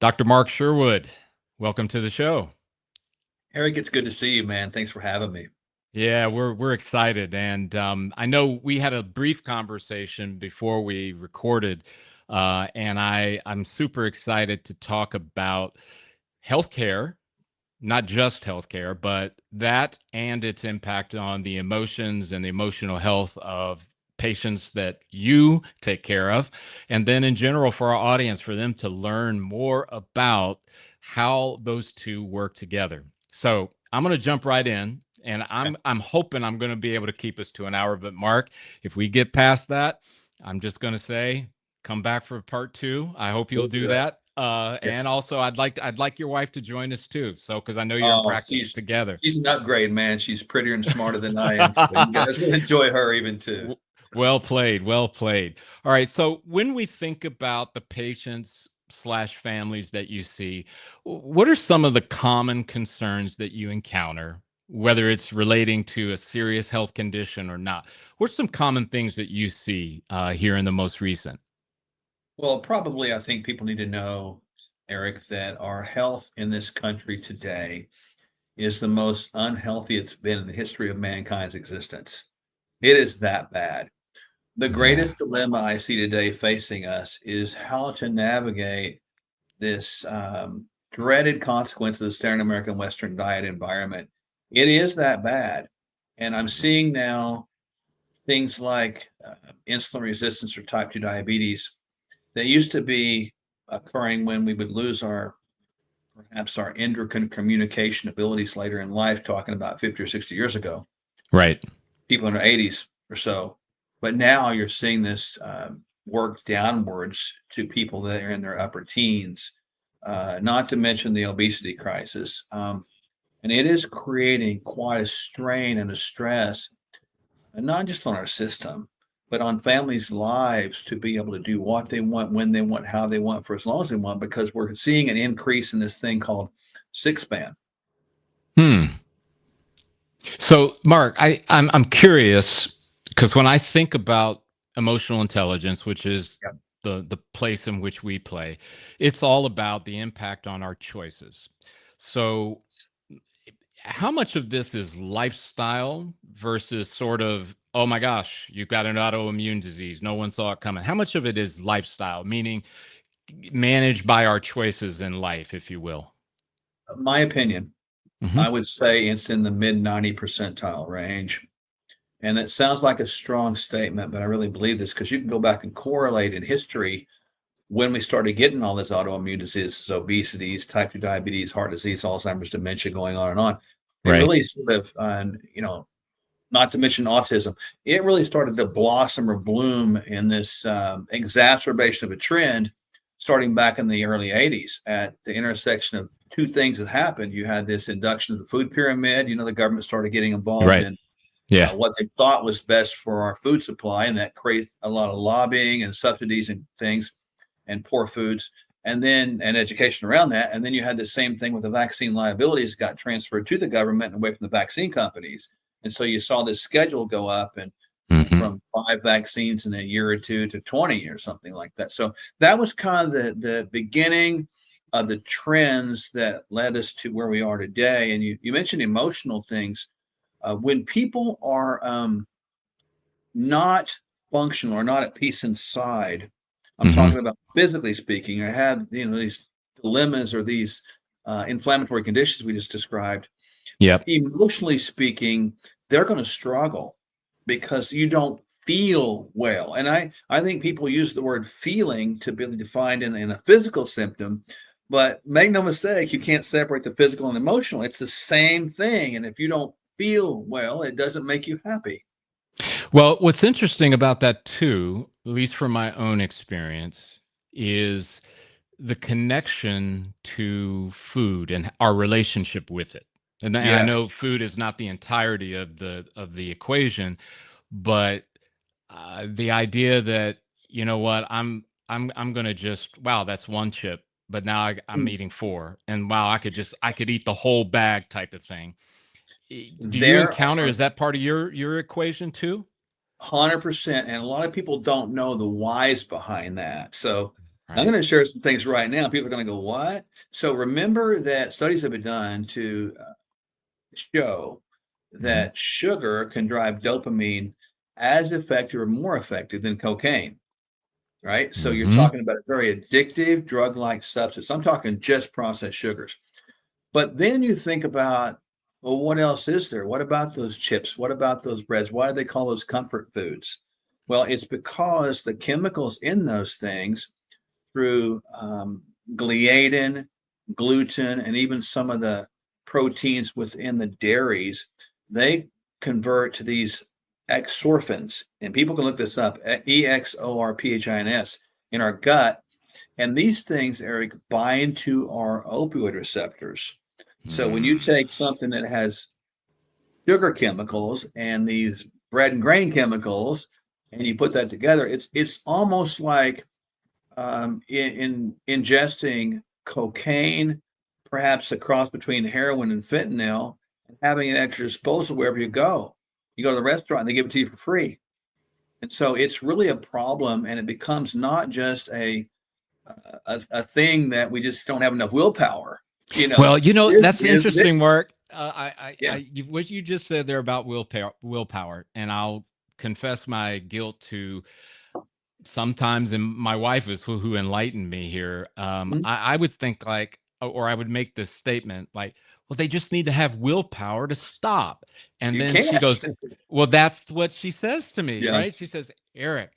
Dr. Mark Sherwood, welcome to the show. Eric, it's good to see you, man. Thanks for having me. Yeah, we're excited, and I know we had a brief conversation before we recorded, and I'm super excited to talk about healthcare, not just healthcare, but that and its impact on the emotions and the emotional health of patients that you take care of. And then in general, for our audience, for them to learn more about how those two work together. So I'm going to jump right in. And Okay. I'm hoping I'm going to be able to keep us to an hour. But Mark, if we get past that, I'm just going to say come back for part two. I hope you'll We'll do do it. that. And Yes. also, I'd like your wife to join us too. So, because I know you're in Oh, practice together. she's an upgrade, man. She's prettier and smarter than I am. So you guys will enjoy her even too. W- Well played. Well played. All right. So, when we think about the patients slash families that you see, what are some of the common concerns that you encounter, whether it's relating to a serious health condition or not? What's some common things that you see here in the most recent? Well, probably I think people need to know, Eric, that our health in this country today is the most unhealthy it's been in the history of mankind's existence. It is that bad. The Yeah. greatest dilemma I see today facing us is how to navigate this dreaded consequence of the standard American Western diet environment. It is that bad. And I'm seeing now things like insulin resistance or type 2 diabetes that used to be occurring when we would lose our perhaps our endocrine communication abilities later in life, talking about 50 or 60 years ago, Right. people in their 80s or so. But now you're seeing this work downwards to people that are in their upper teens, not to mention the obesity crisis. And it is creating quite a strain and a stress, and not just on our system, but on families' lives to be able to do what they want, when they want, how they want, for as long as they want, because we're seeing an increase in this thing called six span. Hmm. So, Mark, I'm curious because when I think about emotional intelligence, which is Yep. the place in which we play, it's all about the impact on our choices. So, how much of this is lifestyle versus sort of, oh my gosh, you've got an autoimmune disease, no one saw it coming? How much of it is lifestyle, meaning managed by our choices in life, if you will? My opinion, Hmm. I would say it's in the mid 90 percentile range. And it sounds like a strong statement, but I really believe this because you can go back and correlate in history when we started getting all this autoimmune diseases, obesities, type 2 diabetes, heart disease, Alzheimer's, dementia, going on and on. It Right. really sort of, not to mention autism, it really started to blossom or bloom in this exacerbation of a trend starting back in the early 80s at the intersection of two things that happened. You had this induction of the food pyramid. The government started getting involved Right. in Yeah. what they thought was best for our food supply, and that created a lot of lobbying and subsidies and things and poor foods, and education around that. And then you had the same thing with the vaccine liabilities got transferred to the government and away from the vaccine companies. And so you saw this schedule go up and Hmm. from 5 vaccines in a year or two to 20 or something like that. So that was kind of the beginning of the trends that led us to where we are today. And you mentioned emotional things. When people are not functional or not at peace inside, I'm talking Hmm. about physically speaking, I have these dilemmas or these inflammatory conditions we just described. Yep. Emotionally speaking, they're going to struggle because you don't feel well. And I think people use the word feeling to be defined in a physical symptom, but make no mistake, you can't separate the physical and emotional. It's the same thing. And if you don't feel well, it doesn't make you happy. Well, what's interesting about that too, at least from my own experience, is the connection to food and our relationship with it. And I Yes. know food is not the entirety of the equation, but the idea that you know what I'm gonna just wow that's one chip, but now I'm Mm. eating four, and wow I could eat the whole bag type of thing. Do you There encounter are is that part of your equation too? 100%, and a lot of people don't know the whys behind that. So, I'm Right. going to share some things right now. People are going to go, what? So remember that studies have been done to show Hmm. that sugar can drive dopamine as effective or more effective than cocaine, right? So you're Hmm. talking about a very addictive drug-like substance. I'm talking just processed sugars. But then you think about, well, what else is there? What about those chips? What about those breads? Why do they call those comfort foods? Well, it's because the chemicals in those things through gliadin, gluten, and even some of the proteins within the dairies, they convert to these exorphins. And people can look this up, EXORPHINS, in our gut. And these things, Eric, bind to our opioid receptors. So when you Mm. take something that has sugar chemicals and these bread and grain chemicals, and you put that together, it's almost like in ingesting cocaine, perhaps a cross between heroin and fentanyl, and having it at your disposal wherever you go. You go to the restaurant, and they give it to you for free. And so it's really a problem, and it becomes not just a thing that we just don't have enough willpower. Well, This that's is interesting, addictive. Mark. Yeah. What you just said there about willpower, and I'll confess my guilt to sometimes, and my wife is who enlightened me here. Mhm. I would think like, or I would make this statement like, well, they just need to have willpower to stop. And You then she can't. goes, well, that's what she says to me, Yeah. right? She says, Eric,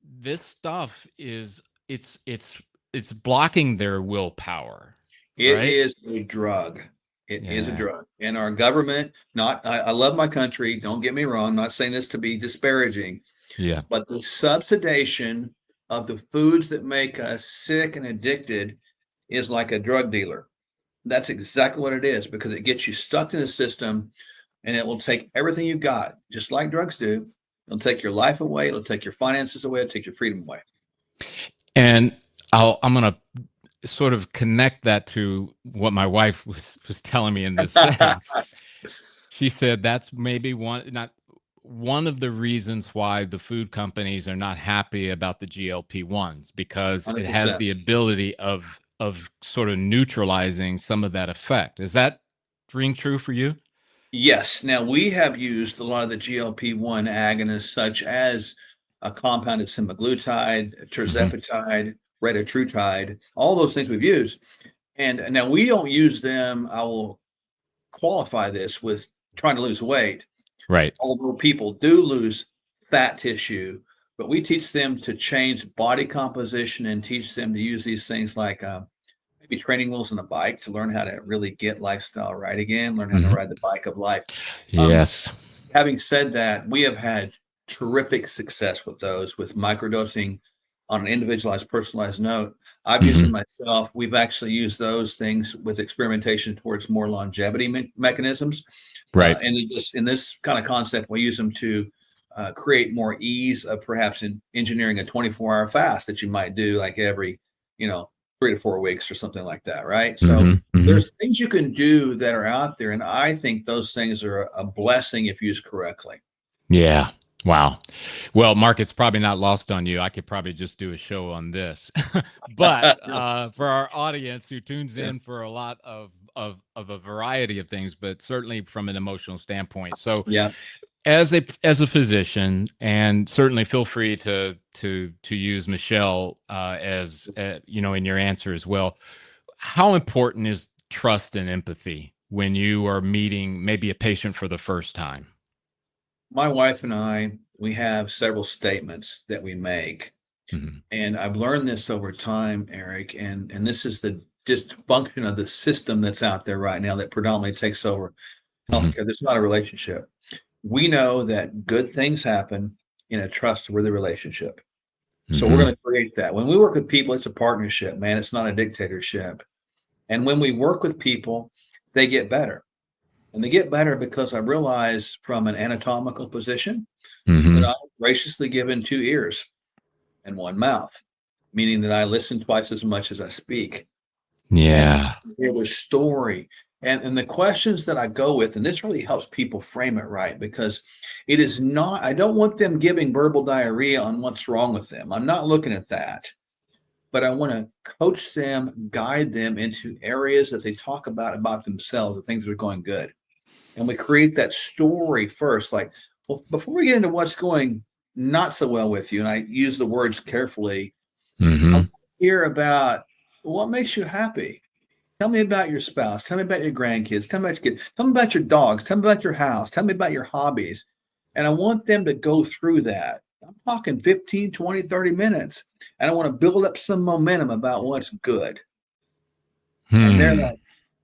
this stuff is it's blocking their willpower, It right? is a drug. It is a Yeah. drug. And our government, not, I love my country. Don't get me wrong. I'm not saying this to be disparaging, Yeah. but the subsidization of the foods that make us sick and addicted is like a drug dealer. That's exactly what it is because it gets you stuck in the system and it will take everything you got, just like drugs do. It'll take your life away. It'll take your finances away. It'll take your freedom away. And I'm gonna sort of connect that to what my wife was telling me in this setting. She said that's maybe one of the reasons why the food companies are not happy about the GLP-1s because it has 100%. the ability of sort of neutralizing some of that effect. Is that ring true for you? Yes. Now we have used a lot of the GLP-1 agonists, such as a compounded semaglutide, Mhm. tirzepatide, retatrutide, all those things we've used. And now we don't use them. I will qualify this with trying to lose weight, Right. although people do lose fat tissue, but we teach them to change body composition and teach them to use these things like maybe training wheels on a bike to learn how to really get lifestyle right again, learn how to Mhm. ride the bike of life. Um, Yes. Having said that, we have had terrific success with those, with microdosing on an individualized, personalized note. I've used them Mhm. myself. We've actually used those things with experimentation towards more longevity mechanisms. Right. And in this kind of concept, we use them to create more ease of perhaps in engineering a 24-hour fast that you might do like every, you know, 3 to 4 weeks or something like that, right? So Mhm. Mhm. there's things you can do that are out there, and I think those things are a blessing if used correctly. Yeah. Wow. Well, Mark, it's probably not lost on you. I could probably just do a show on this. But for our audience who tunes Yeah. in for a lot of a variety of things, but certainly from an emotional standpoint. So Yeah. as a physician, and certainly feel free to use Michelle as in your answer as well. How important is trust and empathy when you are meeting maybe a patient for the first time? My wife and I, we have several statements that we make. Mhm. And I've learned this over time, Eric, and this is the dysfunction of the system that's out there right now that predominantly takes over Mhm. healthcare. There's not a relationship. We know that good things happen in a trustworthy relationship. So we're going Mhm. to create that. When we work with people, it's a partnership, man. It's not a dictatorship. And when we work with people, they get better. And they get better because I realize from an anatomical position that Mhm. I'm graciously given 2 ears and one mouth, meaning that I listen twice as much as I speak. And Yeah. hear their story. And the questions that I go with, and this really helps people frame it right because it is not, I don't want them giving verbal diarrhea on what's wrong with them. I'm not looking at that. but I want to coach them, guide them into areas that they talk about themselves, the things that are going good. And we create that story first, like, well, before we get into what's going not so well with you, and I use the words carefully, I want Hmm. to hear about what makes you happy. Tell me about your spouse. Tell me about your grandkids. Tell me about your kids. Tell me about your dogs. Tell me about your house. Tell me about your hobbies. And I want them to go through that. I'm talking 15, 20, 30 minutes. And I want to build up some momentum about what's good. And they're Hmm. like,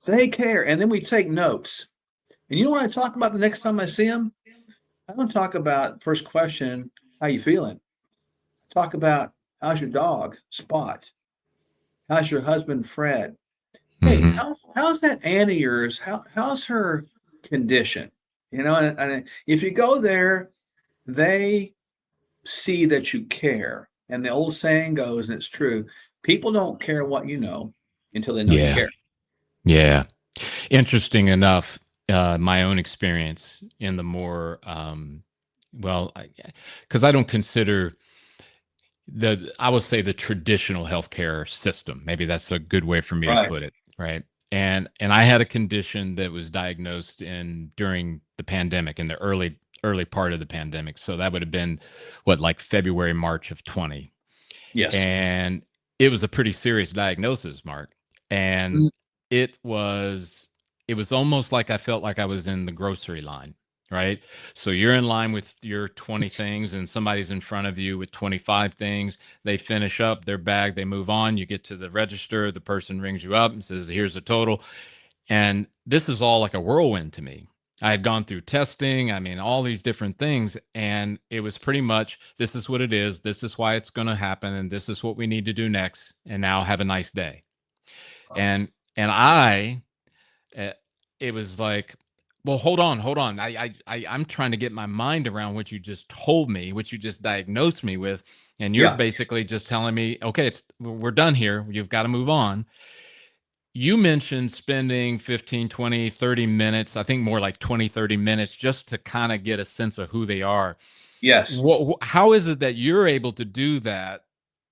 they care. And then we take notes. And you know what I talk about the next time I see them? I don't talk about first question, how you feeling? Talk about how's your dog, Spot? How's your husband, Fred? Hey, Hmm. how's that aunt of yours? How's her condition? And if you go there, they see that you care. And the old saying goes, and it's true, people don't care what you know until they know you Yeah. care. Yeah. Interesting enough, my own experience in the more, well, because I don't consider I would say the traditional healthcare system. Maybe that's a good way for me to Right. put it, right? And I had a condition that was diagnosed in during the pandemic, in the early part of the pandemic. So that would have been what, like February, March of 20. Yes. And it was a pretty serious diagnosis, Mark. And Mm. it was it was almost like I felt like I was in the grocery line, right? So you're in line with your 20 things and somebody's in front of you with 25 things. They finish up their bag, they move on, you get to the register, the person rings you up and says, "Here's the total." And this is all like a whirlwind to me. I had gone through testing, I mean, all these different things, and it was pretty much, this is what it is, this is why it's going to happen, and this is what we need to do next. And now have a nice day. Wow. And uh, it was like, well, hold on. I'm trying to get my mind around what you just told me, what you just diagnosed me with, and you're Yeah. basically just telling me, okay, we're done here. You've got to move on. You mentioned spending 15, 20, 30 minutes, I think more like 20, 30 minutes just to kind of get a sense of who they are. Yes. How is it that you're able to do that?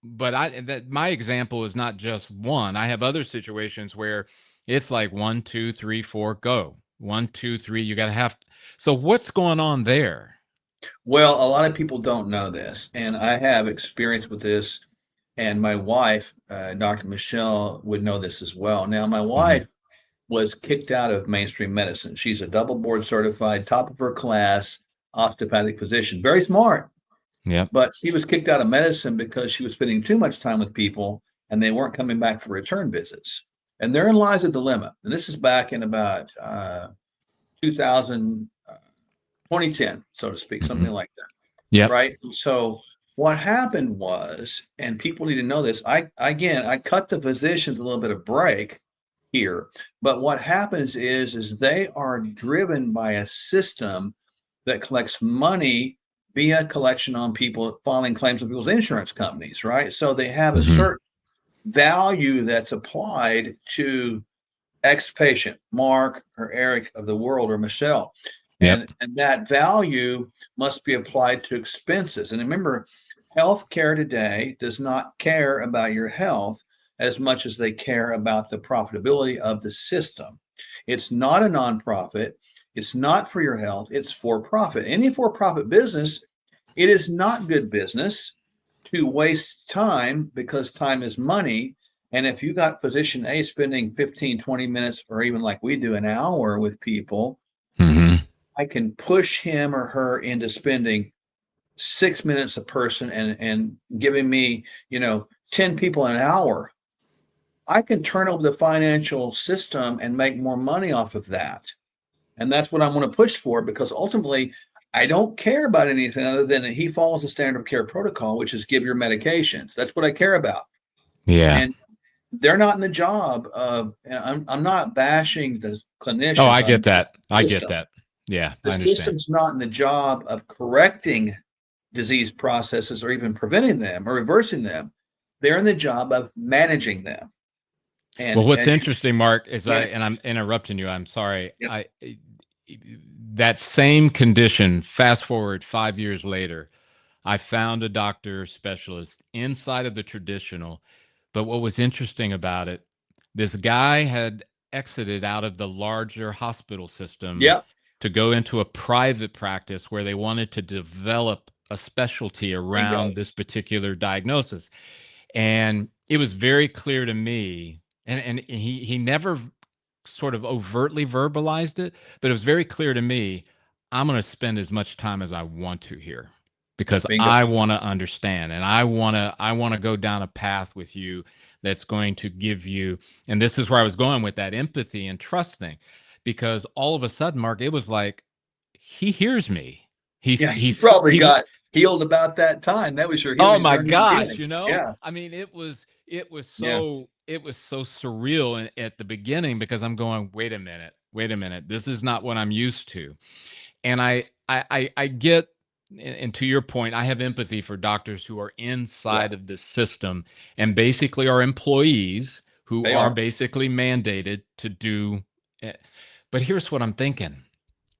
But that my example is not just one. I have other situations where it's like one, two, three, four, go. One, two, three, you got to have. So what's going on there? Well, a lot of people don't know this, and I have experience with this. And my wife, Dr. Michelle, would know this as well. Now, my Hmm. wife was kicked out of mainstream medicine. She's a double board certified, top of her class osteopathic physician, very smart, Yep. but she was kicked out of medicine because she was spending too much time with people and they weren't coming back for return visits. And therein lies a dilemma. And this is back in about 2000, 2010, so to speak, Hmm. something like that. Yep. Right. So what happened was, and people need to know this, I cut the physicians a little bit of break here. But what happens is they are driven by a system that collects money via collection on people filing claims with people's insurance companies, right? So they have a Hmm. certain value that's applied to X patient, Mark or Eric of the world or Michelle. Yep. And that value must be applied to expenses. And remember, healthcare today does not care about your health as much as they care about the profitability of the system. It's not a nonprofit. It's not for your health. It's for profit. Any for profit business, it is not good business to waste time because time is money. And if you got physician A spending 15, 20 minutes, or even like we do an hour with people, Hmm. I can push him or her into spending 6 minutes a person and giving me, 10 people an hour. I can turn over the financial system and make more money off of that. And that's what I'm going to push for because ultimately I don't care about anything other than that he follows the standard of care protocol, which is give your medications. That's what I care about. Yeah. And they're not in the job of, and I'm not bashing the Oh, clinicians, I I'm get that. the I get system. that. Yeah, The I understand. system's not in the job of correcting disease processes or even preventing them or reversing them. They're in the job of managing them. Well, And what's as you interesting, Mark, is manage, I'm interrupting you. I'm sorry. yep, That same condition, fast forward 5 years later, I found a doctor specialist inside of the traditional, But what was interesting about it, this guy had exited out of the larger hospital system Yep. to go into a private practice where they wanted to develop a specialty Bingo. around this particular diagnosis. And it was very clear to me, and he never sort of overtly verbalized it, but it was very clear to me, I'm going to spend as much time as I want to here because Bingo. I want to understand and I want to go down a path with you that's going to give you, and this is where I was going with that empathy and trust thing, because all of a sudden, Mark, it was like he hears me. Yeah, you probably He's got healed about that time. That was your Oh healing my journey gosh, beginning. you know? Yeah. I mean, it was Yeah. so surreal at the beginning because I'm going, wait a minute, wait a minute. This is not what I'm used to. And I get, and to your point, I have empathy for doctors who are Yeah. inside of this system and basically are employees who They are are. basically mandated to do it. But here's what I'm thinking.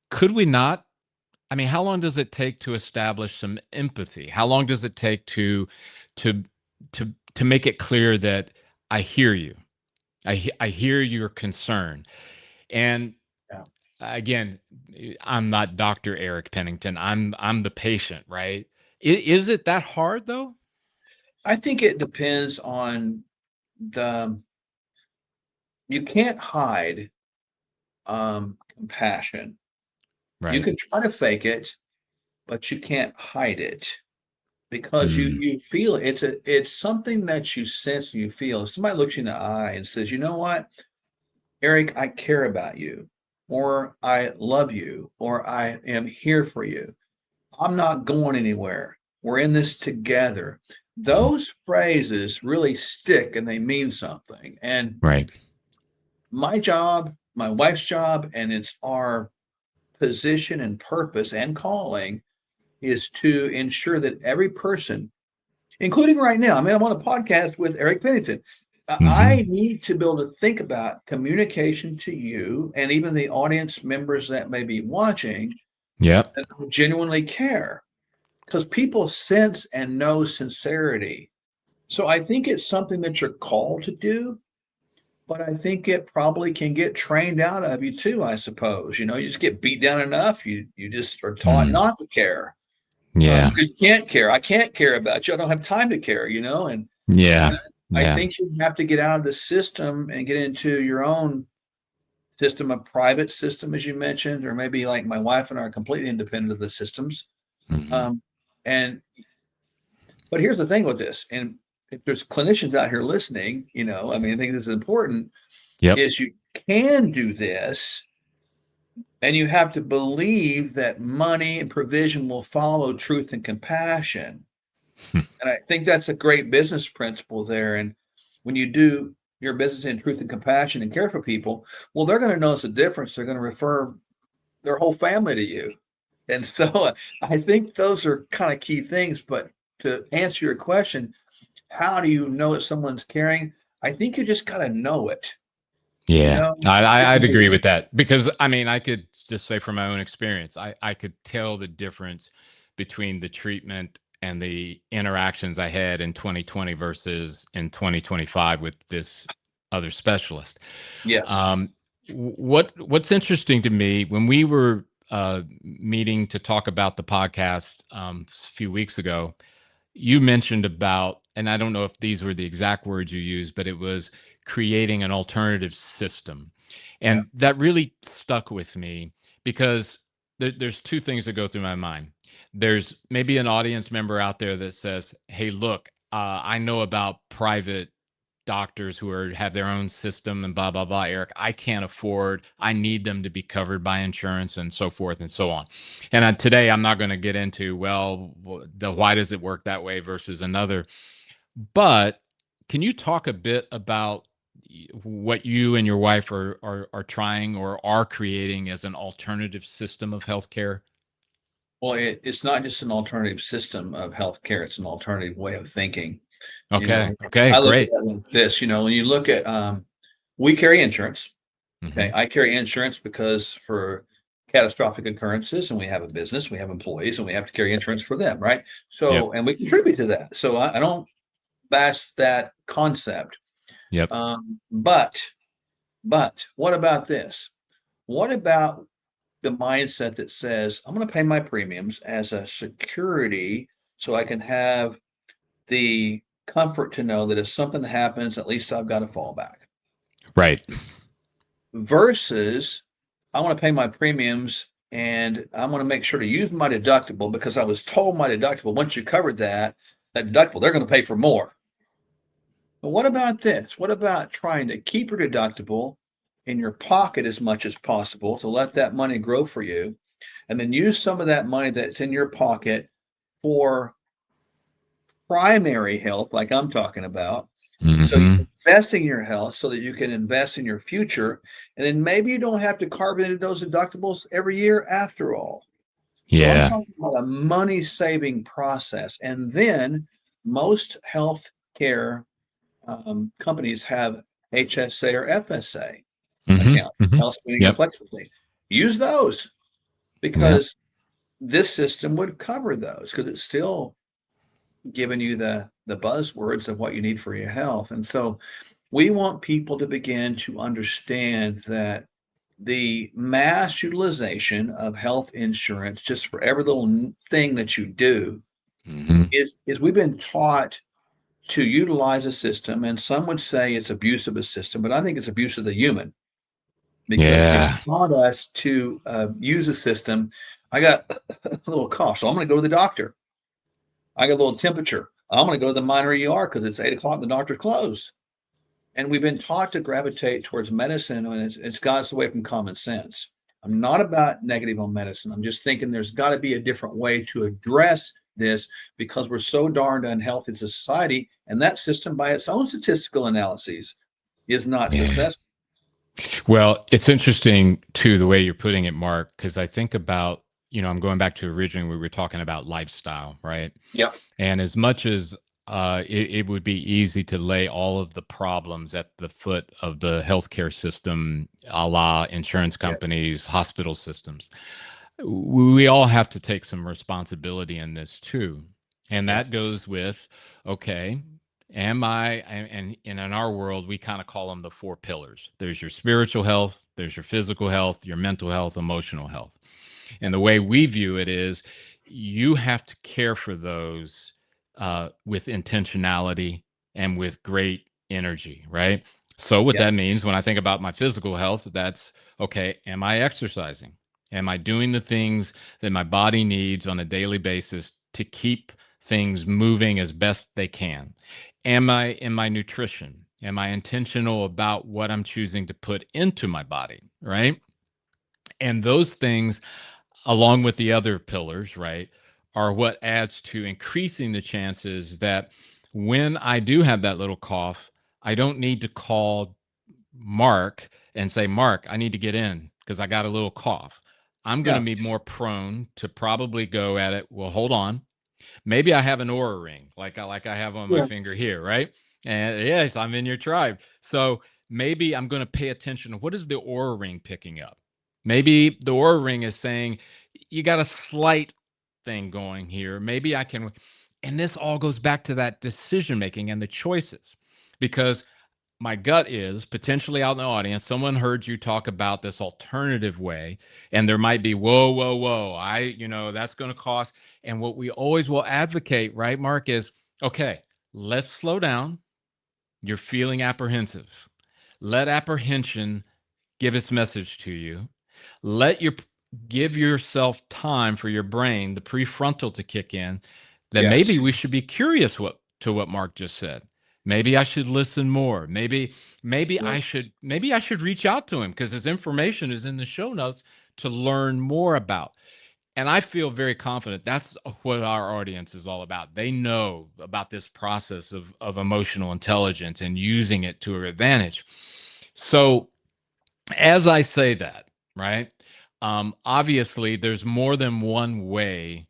Could we not, I mean, how long does it take to establish some empathy? How long does it take to to make it clear that I hear you? I hear your concern. And Yeah. again, I'm not Dr. Eric Pennington. I'm the patient, right? Is it that hard though? I think it depends on the you can't hide compassion. You Right. can try to fake it, but you can't hide it because you Mm, you feel it. It's something that you sense and you feel. If somebody looks you in the eye and says, "You know what, Eric, I care about you," or "I love you," or "I am here for you. I'm not going anywhere. We're in this together." mhm, Those phrases really stick and they mean something. And right. my job, my wife's job, and it's our position and purpose and calling is to ensure that every person, including right now, I mean, I'm on a podcast with Eric Pennington. I Hmm. need to be able to think about communication to you and even the audience members that may be watching Yep. that genuinely care because people sense and know sincerity. So I think it's something that you're called to do, but I think it probably can get trained out of you too, I suppose. You just get beat down enough, you just are taught Mm, not to care, yeah. because you can't care. I can't care about you. I don't have time to care. And Yeah. I Yeah. think you have to get out of the system and get into your own system, a private system, as you mentioned, or maybe like my wife and I are completely independent of the systems. Hmm. Um, and but here's the thing with this, and if there's clinicians out here listening, I mean, I think this is important, Yep. is you can do this and you have to believe that money and provision will follow truth and compassion. And I think that's a great business principle there. And when you do your business in truth and compassion and care for people, well, they're going to notice a difference. They're going to refer their whole family to you. And so I think those are kind of key things. But to answer your question, how do you know if someone's caring? I think you just got to know it. You Yeah, know, I'd agree it. with that because I mean, I could just say from my own experience, I could tell the difference between the treatment and the interactions I had in 2020 versus in 2025 with this other specialist. Yes. Um, what's interesting to me when we were meeting to talk about the podcast a few weeks ago, you mentioned about, and I don't know if these were the exact words you used, but it was creating an alternative system. Yeah. And that really stuck with me because there's two things that go through my mind. There's maybe an audience member out there that says, hey, look, I know about private doctors who have their own system and blah blah blah, Eric, I can't afford, I need them to be covered by insurance and so forth and so on. And today I'm not going to get into, well, the why does it work that way versus another, but can you talk a bit about what you and your wife are trying or are creating as an alternative system of healthcare? Well, it's not just an alternative system of healthcare, it's an alternative way of thinking. You Okay. know, Okay, I look at great. that like this, when you look at we carry insurance. Okay. Hmm. I carry insurance because for catastrophic occurrences, and we have a business, we have employees, and we have to carry insurance for them, right? Yep. So, and we contribute to that. So I don't that's that concept. Yep. But what about this? What about the mindset that says, I'm going to pay my premiums as a security so I can have the comfort to know that if something happens, at least I've got a fallback? Right. Versus, I want to pay my premiums and I want to make sure to use my deductible because I was told my deductible, once you covered that deductible, they're going to pay for more. But what about this? What about trying to keep your deductible in your pocket as much as possible to let that money grow for you, and then use some of that money that's in your pocket for primary health, like I'm talking about. So Hmm. you're investing in your health so that you can invest in your future. And then maybe you don't have to carve into those deductibles every year after all. So I'm Yeah. talking about a money saving process. And then most health care companies have HSA or FSA Hmm. accounts, Hmm. health spending or Yep. flexibility. Use those Yeah. because this system would cover those because it's still giving you the buzzwords of what you need for your health. And so we want people to begin to understand that the mass utilization of health insurance, just for every little thing that you do, Hmm. is we've been taught to utilize a system, and some would say it's abuse of a system, but I think it's abuse of the human because they've Yeah. taught us to use a system. I got a little cough, so I'm going to go to the doctor. I got a little temperature. I'm going to go to the minor ER because it's 8 o'clock and the doctor's closed. And we've been taught to gravitate towards medicine, and it's got us away from common sense. I'm not about negative on medicine. I'm just thinking there's got to be a different way to address this because we're so darned unhealthy as a society, and that system, by its own statistical analyses, is not Yeah. successful. Well, it's interesting too the way you're putting it, Mark, because I think about, I'm going back to originally we were talking about lifestyle, right? Yep. And as much as it would be easy to lay all of the problems at the foot of the healthcare system, a la insurance Yep. companies, hospital systems, we all have to take some responsibility in this too. And Yep. that goes with, okay, am I, and in our world, we kind of call them the four pillars. There's your spiritual health, there's your physical health, your mental health, emotional health. And Yep. the way we view it is you have to care for those with intentionality and with great energy, right? So, what Yes. that means when I think about my physical health, that's okay, am I exercising? Am I doing the things that my body needs on a daily basis to keep things moving as best they can? Am I in my nutrition? Am I intentional about what I'm choosing to put into my body, right? And those things along with the other pillars, right, are what adds to increasing the chances that when I do have that little cough, I don't need to call Mark and say, Mark, I need to get in because I got a little cough. I'm going to Yeah. be more prone to probably go at it. Well, hold on. Maybe I have an aura ring like I have on my Yeah. finger here, right? And yes, I'm in your tribe. So maybe I'm going to pay attention to what is the aura ring picking up. Maybe the aura ring is saying you got a slight thing going here. Maybe I can, and this all goes back to that decision making and the choices, because my gut is potentially out in the audience, someone heard you talk about this alternative way, and there might be, whoa, whoa, whoa, that's going to cost. And what we always will advocate, right, Mark, is okay, let's slow down. You're feeling apprehensive. Let apprehension give its message to you. Let your Give yourself time for your brain, the prefrontal, to kick in. That Yes. maybe we should be curious what Mark just said. Maybe I should listen more. Yep. Maybe I should reach out to him because his information is in the show notes to learn more about. And I feel very confident that's what our audience is all about. They know about this process of emotional intelligence and using it to our advantage. So as I say that, right? Obviously, there's more than one way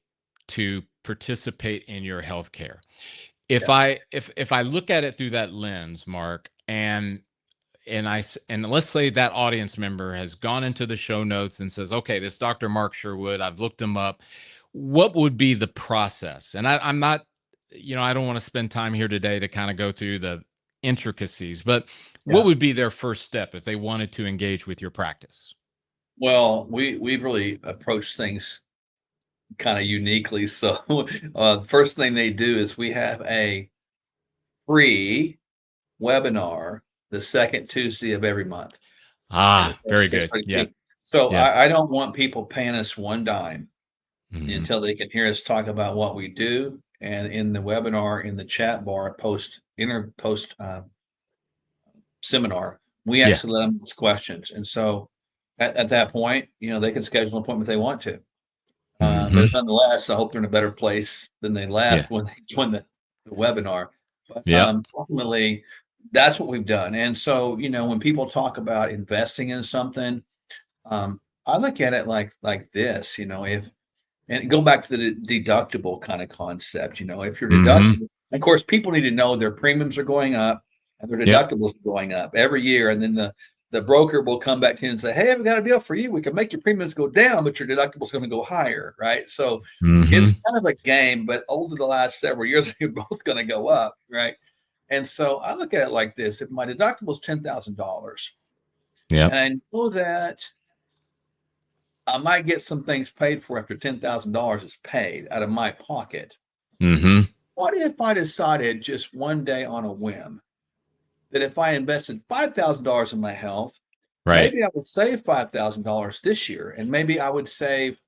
to participate in your healthcare. Yes. If I look at it through that lens, Mark, and let's say that audience member has gone into the show notes and says, "Okay, this Dr. Mark Sherwood, I've looked him up. What would be the process?" And I'm not. I don't want to spend time here today to kind of go through the intricacies, but what Yeah. would be their first step if they wanted to engage with your practice? Well, we really approach things kind of uniquely. So, first thing they do is we have a free webinar the second Tuesday of every month, and Ah, it's at very good. 6:30 Yep. p.m. So Yep. I don't want people paying us one dime Hmm. until they can hear us talk about what we do. And in the webinar, in the chat bar, post seminar, we Yeah. actually let them ask questions. And so at that point, they can schedule an appointment if they want to. Hmm. But nonetheless, I hope they're in a better place than they Yeah. left when they joined the webinar. But Yep. ultimately, that's what we've done. And so, when people talk about investing in something, I look at it like this. If and go back to the deductible kind of concept. If your Hmm. deductible, of course, people need to know their premiums are going up and their Yep. deductibles are going up every year, and then the broker will come back to you and say, "Hey, I've got a deal for you. We can make your premiums go down, but your deductible is going to go higher." Right? So it's Hmm. kind of a game, but over the last several years, they're both going to go up, right? And so I look at it like this: if my deductible is $10,000, Yep. and I know that I might get some things paid for after $10,000 is paid out of my pocket. Hmm. What if I decided just one day on a whim that if I invested $5,000 in my health, Right. maybe I would save $5,000 this year, and maybe I would save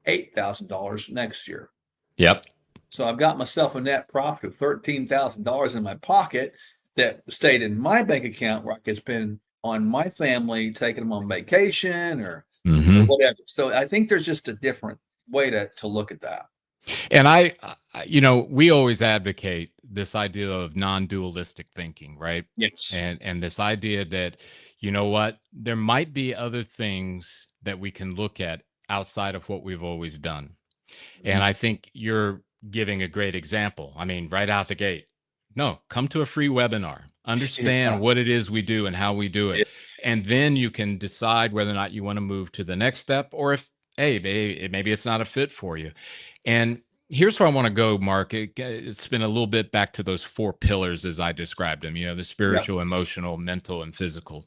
$8,000 next year. Yep. So I've got myself a net profit of $13,000 in my pocket that stayed in my bank account where I could spend on my family, taking them on vacation or Hmm. whatever. So I think there's just a different way to look at that. And we always advocate this idea of non-dualistic thinking, right? Yes. And this idea that, what, there might be other things that we can look at outside of what we've always done. And Mhm. I think you're giving a great example. I mean, right out the gate. No, come to a free webinar. Yeah. Understand what it is we do and how we do Yeah. it. And then you can decide whether or not you want to move to the next step, or if, hey, maybe it's not a fit for you. And here's where I want to go, Mark. It's been a little bit back to those four pillars as I described them, the Yeah. spiritual, emotional, mental, and physical.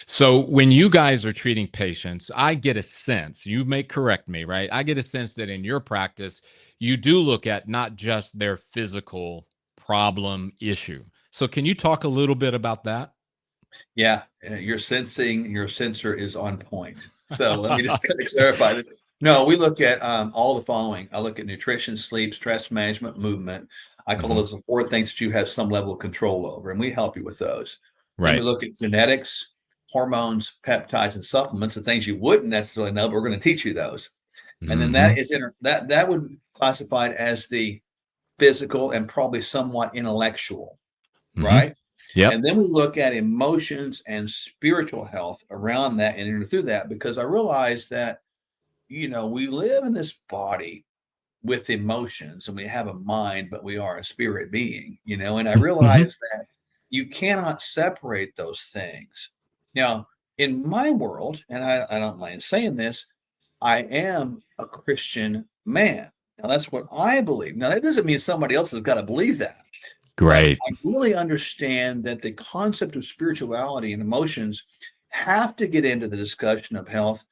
So when you guys are treating patients, I get a sense, you may correct me, right? I get a sense that in your practice, you do look at not just their physical problem issue. So can you talk a little bit about that? Yeah. Your sensor is on point. So let me just kind of clarify this. No, we look at all the following. I look at nutrition, sleep, stress management, movement. I call Hmm. those the four things that you have some level of control over, and we help you with those. Then we Right. look at genetics, hormones, peptides, and supplements, the things you wouldn't necessarily know, but we're going to teach you those. And then Hmm. that would classify it as the physical and probably somewhat intellectual, Hmm. right? Yep. And then we look at emotions and spiritual health around that and enter through that because I realize that, we live in this body with emotions and we have a mind, but we are a spirit being, and I Hmm. realize that you cannot separate those things. Now, in my world, and I don't mind saying this, I am a Christian man. Now, that's what I believe. Now, that doesn't mean somebody else has got to believe that. But Great. I really understand that the concept of spirituality and emotions have to get into the discussion of health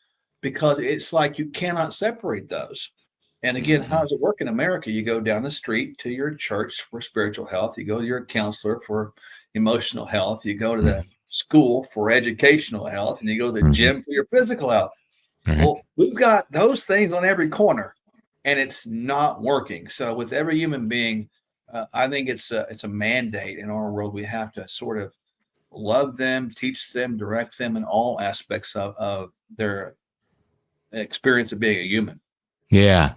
because it's like you cannot separate those. And again, how Hmm. does it work in America? You go down the street to your church for spiritual health, you go to your counselor for emotional health, you go to the school for educational health, and you go to the Hmm. gym for your physical health. Right. Well, we've got those things on every corner, and it's not working. So with every human being, I think it's a mandate in our world. We have to sort of love them, teach them, direct them in all aspects of their experience of being a human. Yeah.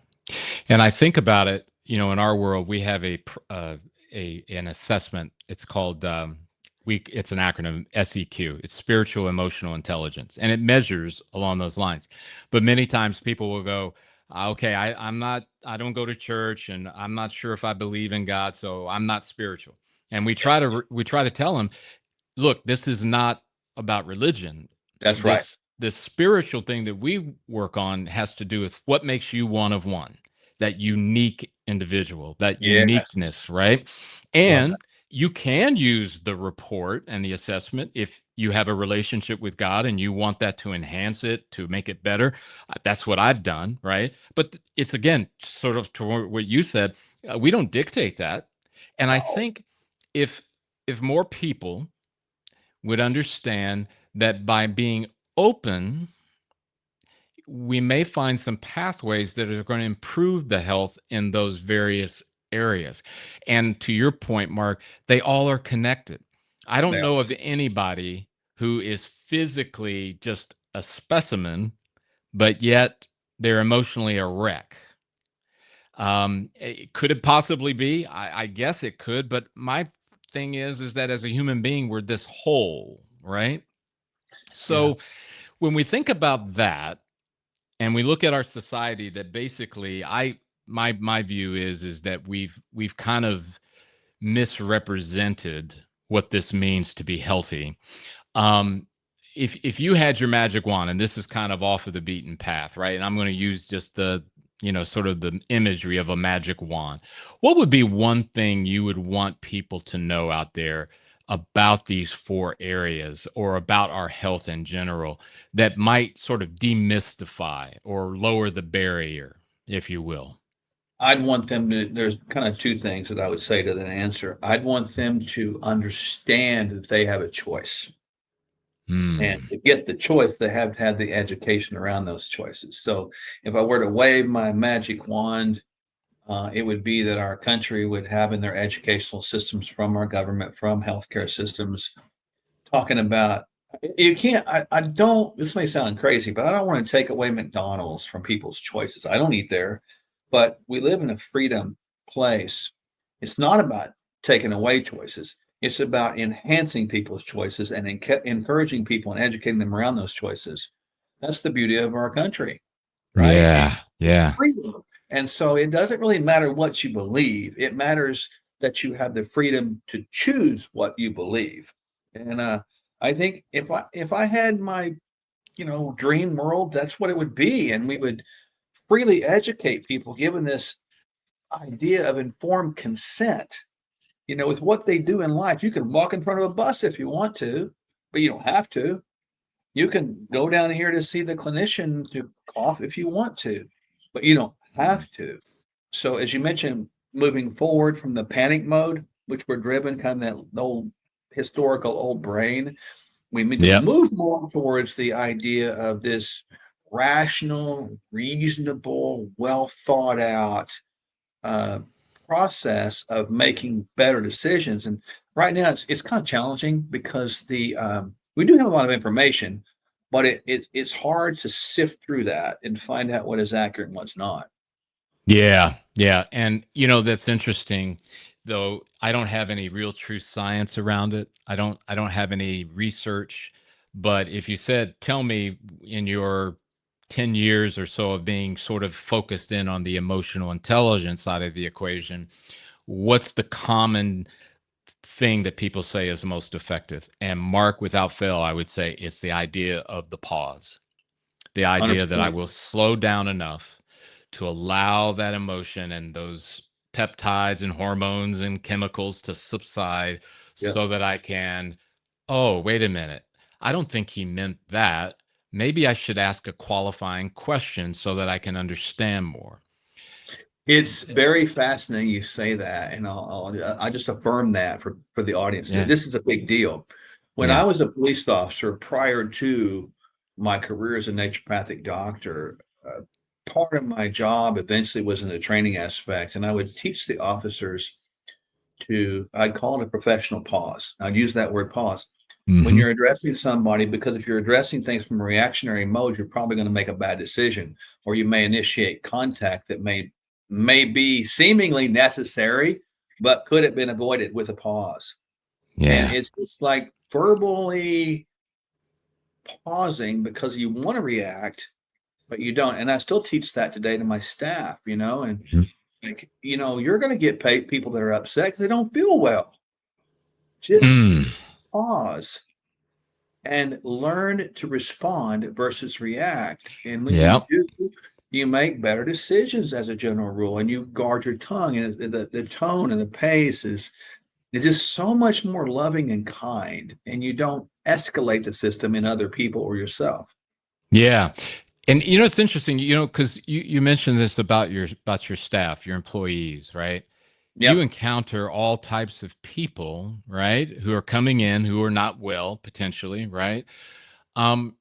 And I think about it, in our world, we have an assessment. It's called it's an acronym, SEQ. It's spiritual emotional intelligence, and it measures along those lines. But many times people will go, okay, I don't go to church, and I'm not sure if I believe in God, so I'm not spiritual." And Yeah, we try to tell them, look, this is not about religion. that's right. This spiritual thing that we work on has to do with what makes you one of one. that unique individual, that Yes. uniqueness, right? Love that. And you can use the report and the assessment if you have a relationship with God and you want that to enhance it, to make it better. That's what I've done, right? But it's again sort of to what you said. We don't dictate that, and I No. think if more people would understand that by being open, we may find some pathways that are going to improve the health in those various areas. And to your point, Mark, they all are connected. I don't They know of anybody who is physically just a specimen, but yet they're emotionally a wreck. Could it possibly be? I guess it could, but my thing is that as a human being, we're this whole, right? Yeah. So when we think about that, and we look at our society, that basically my view is that we've kind of misrepresented what this means to be healthy. um if you had your magic wand, and this is kind of off of the beaten path, right, and I'm going to use just the, sort of the imagery of a magic wand, what would be one thing you would want people to know out there about these four areas, or about our health in general, that might sort of demystify or lower the barrier, if you will? I'd want them to, there's kind of two things that I would say to that answer. I'd want them to understand that they have a choice. And Hmm. to get the choice, they have to have the education around those choices. So if I were to wave my magic wand, it would be that our country would have in their educational systems, from our government, from healthcare systems, talking about, you can't, I don't, this may sound crazy, but I don't want to take away McDonald's from people's choices. I don't eat there, but we live in a freedom place. It's not about taking away choices. It's about enhancing people's choices and encouraging people and educating them around those choices. That's the beauty of our country, right? Yeah, It's yeah. freedom. And so it doesn't really matter what you believe. It matters that you have the freedom to choose what you believe. And I think if I had my, dream world, that's what it would be. And we would freely educate people, given this idea of informed consent, with what they do in life. You can walk in front of a bus if you want to, but you don't have to. You can go down here to see the clinician to cough if you want to, but you don't Mm. have to. So, as you mentioned, moving forward from the panic mode, which we're driven, kind of that old historical old brain, we need to Yep. move more towards the idea of this rational, reasonable, well thought out uh, process of making better decisions. And right now, it's kind of challenging because the we do have a lot of information, but it's hard to sift through that and find out what is accurate and what's not. Yeah, yeah, and, that's interesting, though I don't have any real true science around it. I don't have any research, but if you said, "Tell me, in your 10 years or so of being sort of focused in on the emotional intelligence side of the equation, what's the common thing that people say is most effective?" And Mark, without fail, I would say it's the idea of the pause. The idea that I 100%. will slow down enough to allow that emotion and those peptides and hormones and chemicals to subside, Yeah. so that I can, oh, wait a minute. I don't think he meant that. Maybe I should ask a qualifying question so that I can understand more. It's Eh, very fascinating you say that, and I just affirm that for the audience. Yeah. This is a big deal. When I Yeah. was a police officer prior to my career as a naturopathic doctor, part of my job eventually was in the training aspect, and I would teach the officers to, I'd call it a professional pause. I'd use that word pause when Hmm. you're addressing somebody, because if you're addressing things from a reactionary mode, you're probably going to make a bad decision, or you may initiate contact that may be seemingly necessary, but could have been avoided with a pause. And Yeah. it's like verbally pausing because you want to react, but you don't. And I still teach that today to my staff, and Mhm. like, you're going to get paid people that are upset because they don't feel well. Just Mm. pause and learn to respond versus react. And when you Yeah. do, you make better decisions as a general rule, and you guard your tongue, and the tone and the pace is just so much more loving and kind, and you don't escalate the system in other people or yourself. Yeah. And it's interesting, because you mentioned this about your staff, your employees, right? You Yep. encounter all types of people, right, who are coming in who are not well, potentially, right? Um,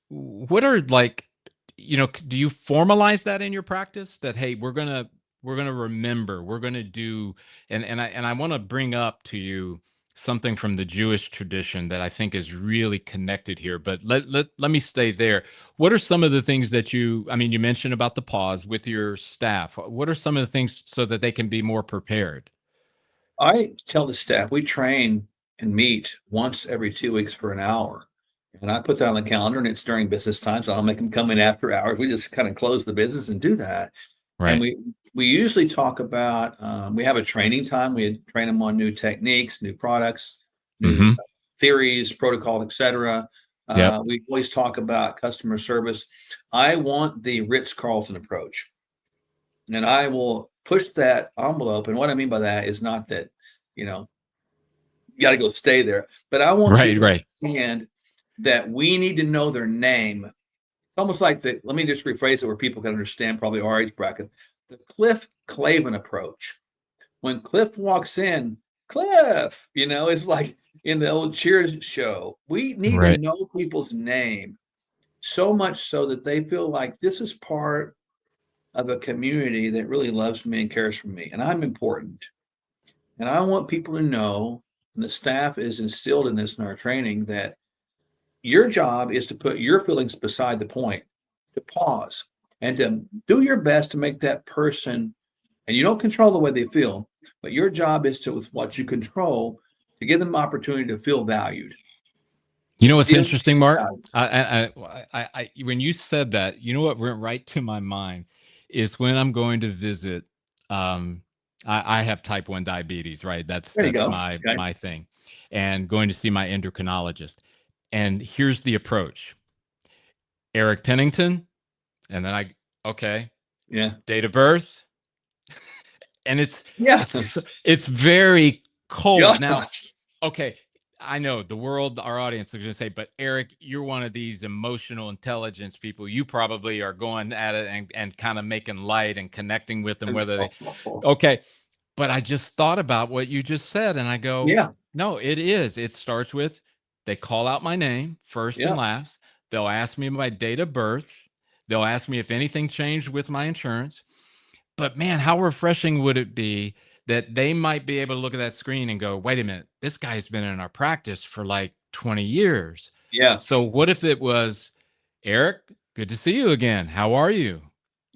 what are like, do you formalize that in your practice that, hey, we're gonna remember, we're gonna do, and I want to bring up to you something from the Jewish tradition that I think is really connected here. But let me stay there. What are some of the things that I mean, you mentioned about the pause with your staff. What are some of the things so that they can be more prepared? I tell the staff we train and meet once every 2 weeks for an hour, and I put that on the calendar, and it's during business time, so I don't make them come in after hours. We just kinda close the business and do that, and Right. we usually talk about, we have a training time. We train them on new techniques, new products, new Mm-hmm. theories, protocol, etcetera. Yep. We always talk about customer service. I want the Ritz-Carlton approach. And I will push that envelope, and what I mean by that is not that, you know, you gotta go stay there, but I want Right. people to Right. understand that we need to know their name. It's almost like the let me just rephrase it where people can understand probably our age bracket. The Cliff Clavin approach. When Cliff walks in, "Cliff," it's like in the old Cheers show. We need to Right. know people's name so much so that they feel like this is part of a community that really loves me and cares for me, and I'm important. And I want people to know, and the staff is instilled in this in our training, that your job is to put your feelings beside the point, to pause, and to do your best to make that person, and you don't control the way they feel, but your job is to, with what you control, to give them opportunity to feel valued. You know what's Feel interesting, Mark? valued. When you said that, you know what went right to my mind is when I'm going to visit. Um, I have type 1 diabetes, right? That's There you that's go. Okay. my thing, and going to see my endocrinologist. And here's the approach: Eric Pennington, and then okay, Yeah. date of birth, and Yeah. it's very Yeah. cold. Now, okay, I know the world, our audience is going to say, but Eric, you're one of these emotional intelligence people. You probably are going at it and kind of making light and connecting with them, whether they, okay. But I just thought about what you just said, and I go, Yeah. no, it is. It starts with they call out my name first and Yeah. last. They'll ask me my date of birth. They'll ask me if anything changed with my insurance. But man, how refreshing would it be that they might be able to look at that screen and go, wait a minute, this guy's been in our practice for like 20 years. Yeah. So what if it was, Eric, good to see you again. How are you?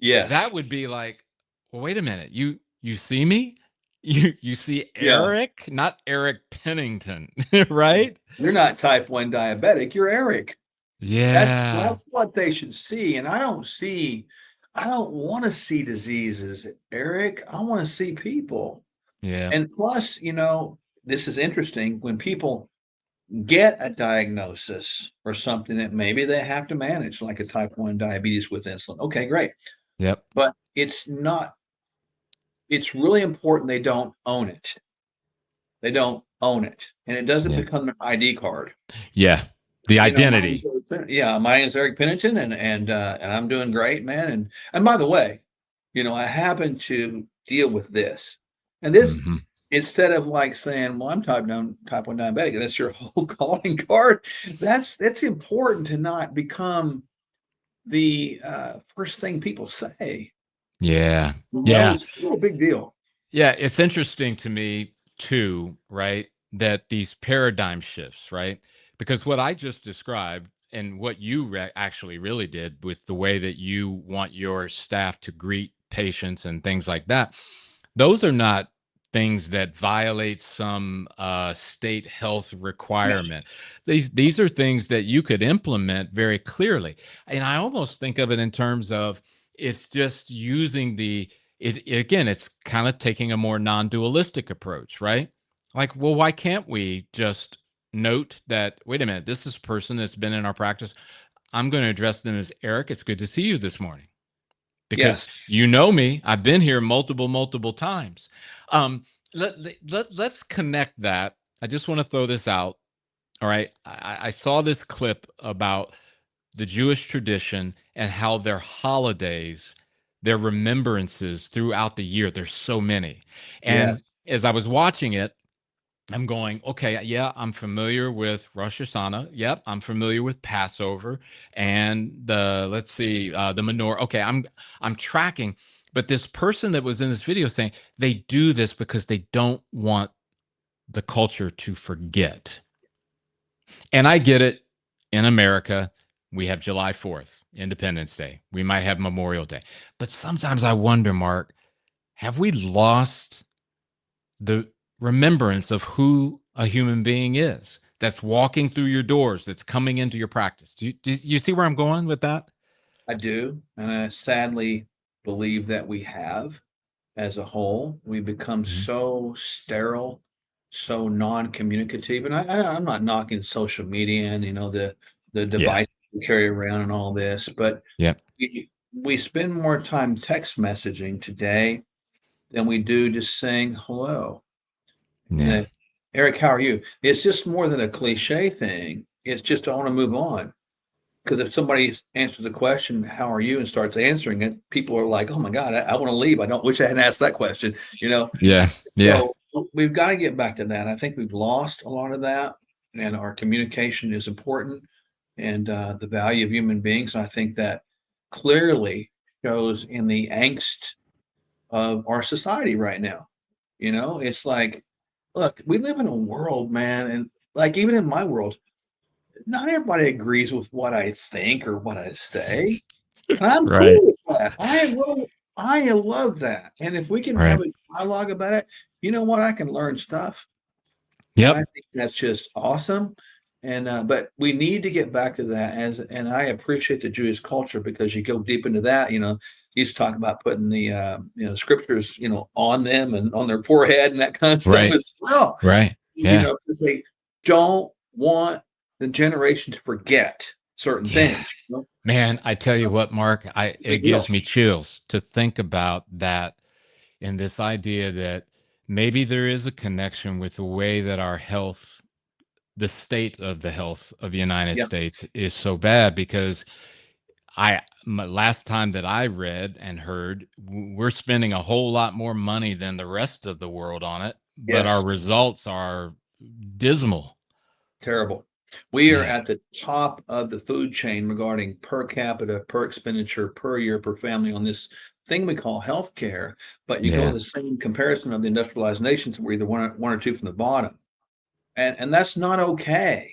That Yes. would be like, well, wait a minute. You see me? You see Yeah. Eric, not Eric Pennington, Yeah. right? You're not type 1 diabetic, you're Eric. That's Yeah. that's what they should see, and I don't wanna see diseases, Eric, I wanna see people. Yeah. And plus, this is interesting, when people get a diagnosis or something that maybe they have to manage, like a type 1 diabetes with insulin, okay, great, Yep. but it's really important they don't own it. They don't own it, and it doesn't Yeah. become an ID card. Yeah. The My name's identity. Eric yeah, my name's Eric Pennington, and I'm doing great, man, and by the way, I happen to deal with this, and this Hmm. instead of, like, saying, "Well, I'm type 1 diabetic," and that's your whole calling card, that's important to not become the, first thing people say, Yeah. Yeah. It's really a big deal. Yeah, it's interesting to me too, right? That these paradigm shifts, right? Because what I just described and what you actually really did with the way that you want your staff to greet patients and things like that, those are not things that violate some state health No. requirement. These are things that you could implement very clearly. And I almost think of it in terms of it's just using again, it's kind of taking a more non-dualistic approach, right? Like, well, why can't we just note that, wait a minute, this is a person that's been in our practice. I'm going to address them as Eric. It's good to see you this morning. because Yes, you know me, I've been here multiple times. Um, let's connect that. I just want to throw this out. All right. I saw this clip about the Jewish tradition and how their holidays, their remembrances throughout the year, there's so many. yes, And as I was watching it, I'm going, okay, yeah, I'm familiar with Rosh Hashanah. Yep, I'm familiar with Passover and let's see, the menorah. Okay, I'm tracking, but this person that was in this video saying they do this because they don't want the culture to forget. And I get it. In America, we have July 4th, Independence Day. We might have Memorial Day. But sometimes I wonder, Mark, have we lost the remembrance of who a human being is that's walking through your doors, that's coming into your practice? Do you see where I'm going with that? I do. And I sadly believe that we have as a whole. We become Mhm. so sterile, so non-communicative. And I'm not knocking social media and, the Yeah. device we carry around and all this, but Yep. we spend more time text messaging today than we do just saying hello. And Yeah. Eric, how are you? It's just more than a cliche thing. It's just I want to move on. Because if somebody answers the question, "How are you?" and starts answering it, people are like, "Oh my God, I want to leave. I don't wish I hadn't asked that question." You know, Yeah. Yeah. so we've got to get back to that. I think we've lost a lot of that, and our communication is important, and the value of human beings. I think that clearly shows in the angst of our society right now. It's like, look, we live in a world, man, and like even in my world, not everybody agrees with what I think or what I say. And I'm Right. cool with that. I love that. And if we can have Right. a dialogue about it, you know what? I can learn stuff. And I Yep. think that's just awesome. And but we need to get back to that and I appreciate the Jewish culture because you go deep into that, you used to talk about putting the scriptures, on them and on their forehead and that kind of stuff Right. as well. Right. Yeah. Because they don't want the generation to forget certain Yeah. things. Man, I tell you what, Mark, it Big deal. gives me chills to think about that and this idea that maybe there is a connection with the way that our health, the state of the health of the United Yeah. States is so bad because last time that I read and heard, we're spending a whole lot more money than the rest of the world on it, but our Yes. results are dismal. Terrible. We are Yeah. at the top of the food chain regarding per capita, per expenditure, per year, per family on this thing we call healthcare. But you go to Yeah. the same comparison of the industrialized nations, we're either one or two from the bottom. And that's not okay.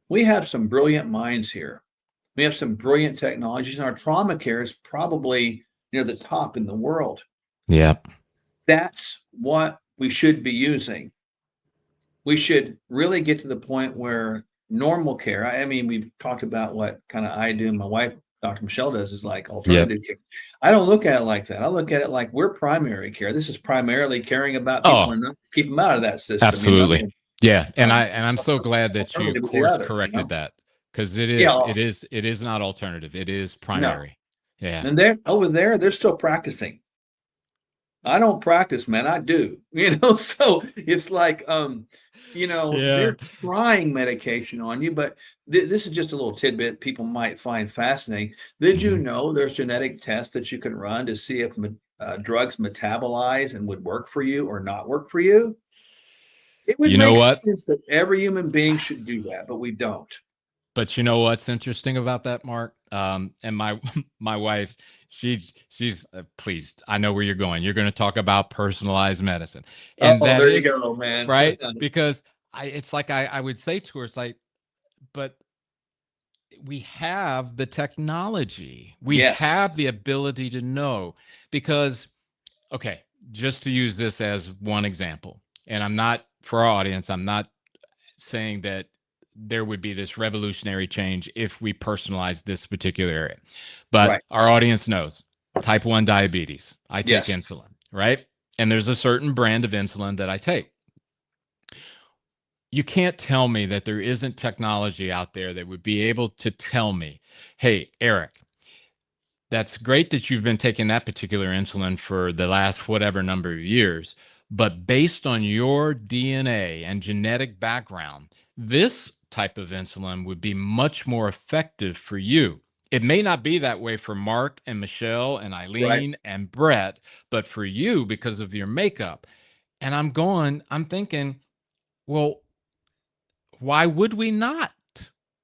We have some brilliant minds here. We have some brilliant technologies, and our trauma care is probably near the top in the world. Yep. That's what we should be using. We should really get to the point where normal care, I mean, we've talked about what kind of I do, and my wife, Dr. Michelle, does is like Yep. alternative care. I don't look at it like that. I look at it like we're primary care. This is primarily caring about people Oh, enough to keep them out of that system, absolutely. And, Yeah, and um, I'm so glad that you alternative is the course other, corrected that because Yeah, it is not alternative. It is no. primary. Yeah. And they're over there, they're still practicing. I don't practice, man. I do. So it's like, Yeah. they're trying medication on you, but this is just a little tidbit people might find fascinating. Did you Mhm. know there's genetic tests that you can run to see if drugs metabolize and would work for you or not work for you? It would You know make what? sense that every human being should do that, but we don't. But you know what's interesting about that, Mark? And my my wife, she's pleased. I know where you're going. You're going to talk about personalized medicine, and Oh, that there you is go, man. right because it's like I would say to her, it's like, but we have the technology, we Yes, have the ability to know because okay, just to use this as one example, and I'm not for our audience, I'm not saying that there would be this revolutionary change if we personalize this particular area. But right. our audience knows type 1 diabetes. I take Yes, insulin, right? And there's a certain brand of insulin that I take. You can't tell me that there isn't technology out there that would be able to tell me, hey, Eric, That's great that you've been taking that particular insulin for the last whatever number of years. But based on your DNA and genetic background, this type of insulin would be much more effective for you. It may not be that way for Mark and Michelle and Right. Eileen and Brett, but for you, because of your makeup. And I'm thinking, well, why would we not?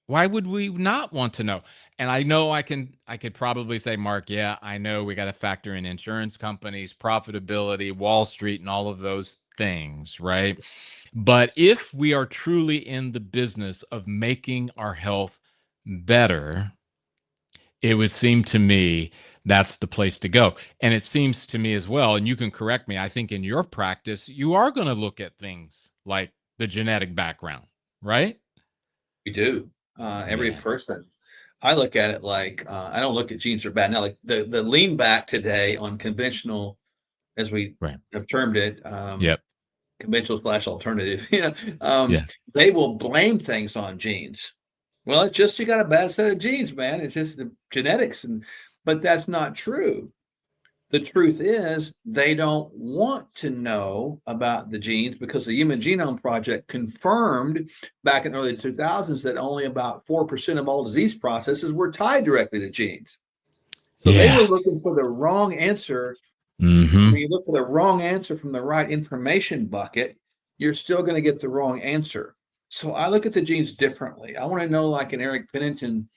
Why would we not want to know? And I know I could probably say, Mark, yeah, I know we got to factor in insurance companies, profitability, Wall Street, and all of those things, right? But if we are truly in the business of making our health better, it would seem to me that's the place to go. And it seems to me as well, and you can correct me, I think in your practice, you are going to look at things like the genetic background, right? We do. Every Yeah. person. I look at it like I don't look at genes are bad. Now, like the lean back today on conventional, as we Right. have termed it, Yep. conventional slash alternative, Yeah. they will blame things on genes. Well, it's just you got a bad set of genes, man. It's just the genetics, but that's not true. The truth is, they don't want to know about the genes because the Human Genome Project confirmed back in the early 2000s that only about 4% of all disease processes were tied directly to genes. So they Yeah. were looking for the wrong answer. And Mhm. when you look for the wrong answer from the right information bucket, you're still going to get the wrong answer. So I look at the genes differently. I want to know, like in Eric Pennington,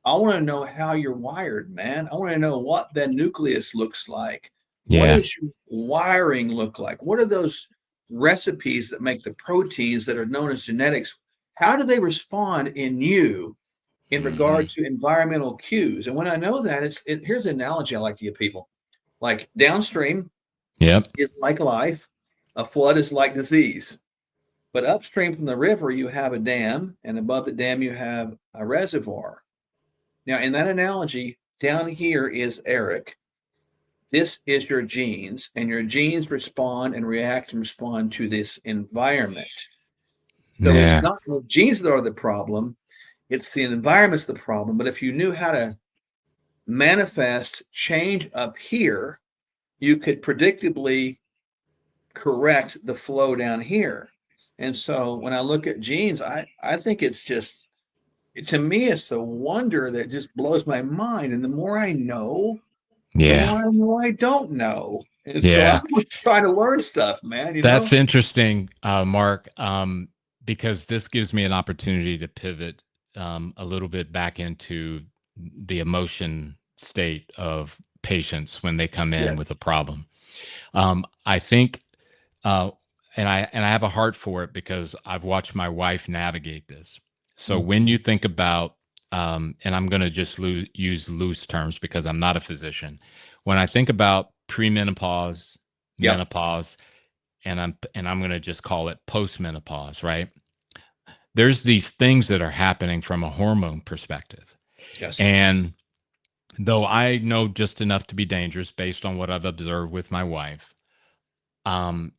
I want to know how you're wired, man. I want to know what the nucleus looks like. What Yeah. does your wiring look like? What are those recipes that make the proteins that are known as genetics? How do they respond in you in regard Mhm. to environmental cues? And when I know that, here's an analogy I like to give people. Like downstream Yep. is like life, a flood is like disease. But upstream from the river, you have a dam, and above the dam, you have a reservoir. Now, in that analogy, down here is Eric. This is your genes, and your genes respond and react and respond to this environment. So it's Yeah. not the genes that are the problem, it's the environment's the problem. But if you knew how to manifest change up here, you could predictably correct the flow down here. And so when I look at genes, I think it's just, to me, it's the wonder that just blows my mind. And the more I know, the Yeah. more I know I don't know. And so I'm Yeah. always trying to learn stuff, man, you That's know? interesting, Mark, because this gives me an opportunity to pivot a little bit back into the emotion state of patients when they come in Yes. with a problem. I think, uh, and I have a heart for it because I've watched my wife navigate this. So when Mhm. you think about, and I'm going to just use loose terms because I'm not a physician. When I think about premenopause, Yeah. menopause, and I'm going to just call it postmenopause, right? There's these things that are happening from a hormone perspective. Yes. And though I know just enough to be dangerous based on what I've observed with my wife, um,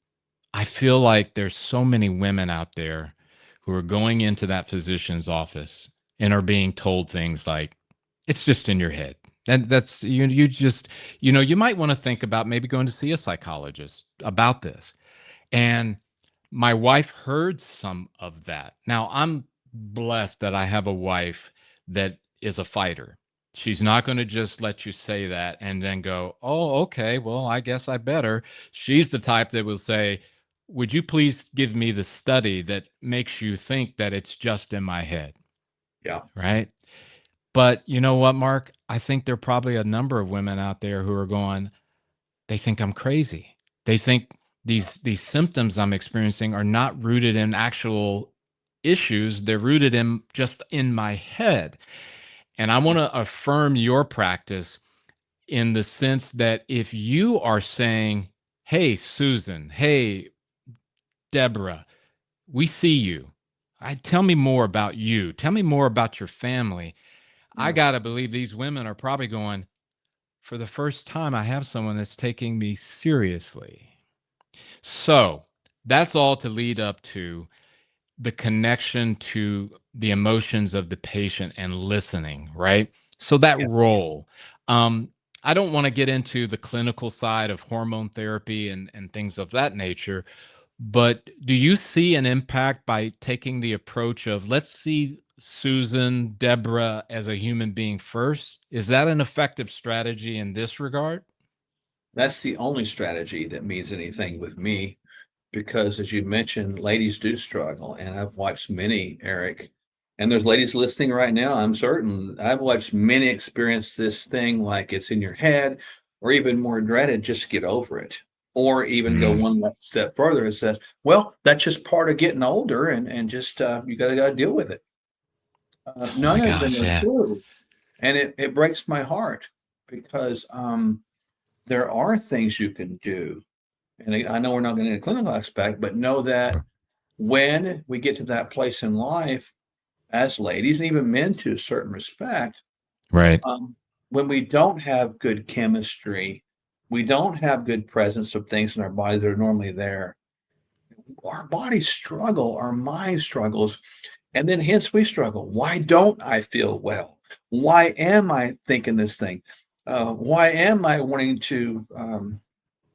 I feel like there's so many women out there who are going into that physician's office and are being told things like, it's just in your head. And that's you just, you might want to think about maybe going to see a psychologist about this. And my wife heard some of that. Now, I'm blessed that I have a wife that is a fighter. She's not going to just let you say that and then go, oh, okay, well, I guess I better. She's the type that will say, would you please give me the study that makes you think that it's just in my head? Yeah. Right. But you know what, Mark? I think there are probably a number of women out there who are going, they think I'm crazy. They think these symptoms I'm experiencing are not rooted in actual issues. They're rooted in just in my head. And I want to affirm your practice in the sense that if you are saying, "Hey Susan, hey Deborah, we see you. I tell me more about you. Tell me more about your family." I Yeah. got to believe these women are probably going, "For the first time I have someone that's taking me seriously." So that's all to lead up to the connection to the emotions of the patient and listening, right? So that Yes. role. I don't want to get into the clinical side of hormone therapy and things of that nature, but do you see an impact by taking the approach of let's see Susan, Deborah as a human being first? Is that an effective strategy in this regard? That's the only strategy that means anything with me because, as you mentioned, ladies do struggle, and I've watched many, Eric, and there's ladies listening right now, I'm certain. I've watched many experience this thing like it's in your head, or even more dreaded, just get over it. Or even go Mm, one step further and says, well, that's just part of getting older and just you gotta deal with it. oh my None of them gosh, are yeah. true. And it breaks my heart because there are things you can do. And I know we're not getting into the clinical aspect, but know that when we get to that place in life, as ladies and even men to a certain respect, Right. um, when we don't have good chemistry, we don't have good presence of things in our bodies that are normally there. Our bodies struggle, our mind struggles, and then hence we struggle. Why don't I feel well? Why am I thinking this thing? Why am I wanting to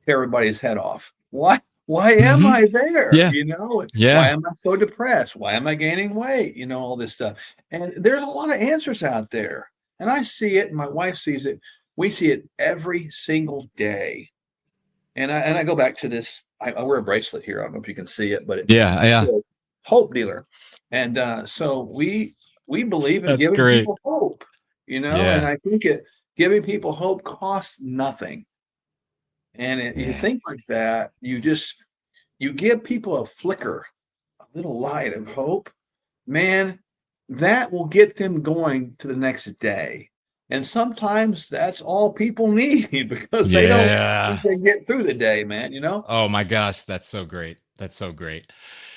tear everybody's head off? Why am Mhm. I there? Yeah. You know, why Yeah. am I so depressed? Why am I gaining weight? You know, all this stuff. And there's a lot of answers out there. And I see it, and my wife sees it. We see it every single day. And I go back to this. I wear a bracelet here. I don't know if you can see it, but Yeah. it Yeah. says hope dealer. And so we believe in That's giving great. people hope, you know, and Yeah. I think giving people hope costs nothing. And you Yeah. think like that, you give people a flicker, a little light of hope, man, that will get them going to the next day. And sometimes that's all people need because they don't think Yeah. they get through the day, man, you know? Oh my gosh, that's so great. That's so great.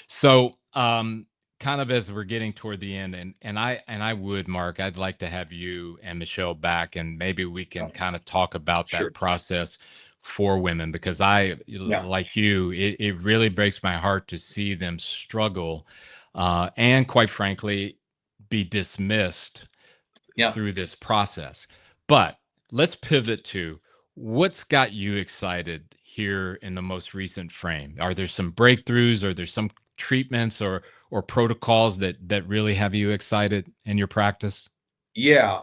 So, kind of as we're getting toward the end, and I would, Mark, I'd like to have you and Michelle back, and maybe we can Oh, kind of talk about sure. that process for women because Yeah. like you, it really breaks my heart to see them struggle, and quite frankly, be dismissed Yeah. through this process. But let's pivot to what's got you excited here in the most recent frame. Are there some breakthroughs? Are there some treatments or protocols that really have you excited in your practice? Yeah.